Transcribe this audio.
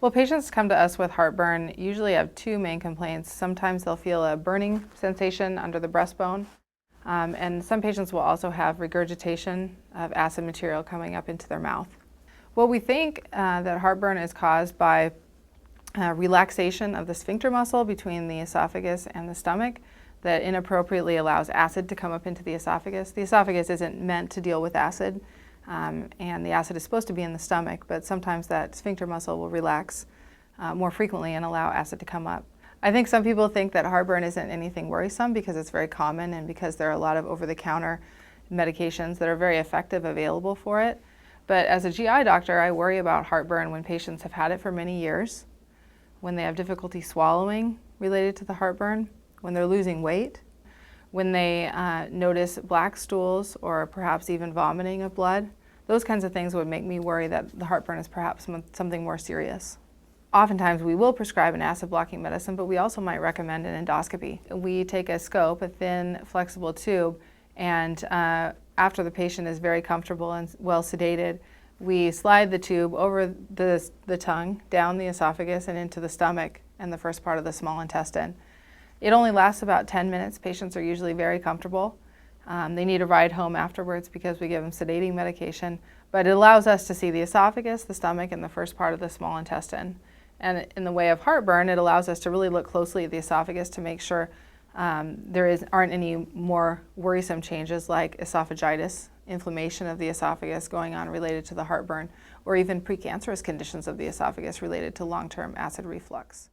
Well, patients come to us with heartburn usually have two main complaints. Sometimes they'll feel a burning sensation under the breastbone, and some patients will also have regurgitation of acid material coming up into their mouth. Well, we think that heartburn is caused by relaxation of the sphincter muscle between the esophagus and the stomach that inappropriately allows acid to come up into the esophagus. The esophagus isn't meant to deal with acid. And the acid is supposed to be in the stomach, but sometimes that sphincter muscle will relax more frequently and allow acid to come up. I think some people think that heartburn isn't anything worrisome because it's very common and because there are a lot of over-the-counter medications that are very effective available for it. But as a GI doctor, I worry about heartburn when patients have had it for many years, when they have difficulty swallowing related to the heartburn, when they're losing weight, when they notice black stools or perhaps even vomiting of blood. Those kinds of things would make me worry that the heartburn is perhaps something more serious. Oftentimes we will prescribe an acid-blocking medicine, but we also might recommend an endoscopy. We take a scope, a thin, flexible tube, and after the patient is very comfortable and well sedated, we slide the tube over the tongue, down the esophagus, and into the stomach and the first part of the small intestine. It only lasts about 10 minutes. Patients are usually very comfortable. They need a ride home afterwards because we give them sedating medication, but it allows us to see the esophagus, the stomach, and the first part of the small intestine. And in the way of heartburn, it allows us to really look closely at the esophagus to make sure aren't any more worrisome changes like esophagitis, inflammation of the esophagus going on related to the heartburn, or even precancerous conditions of the esophagus related to long-term acid reflux.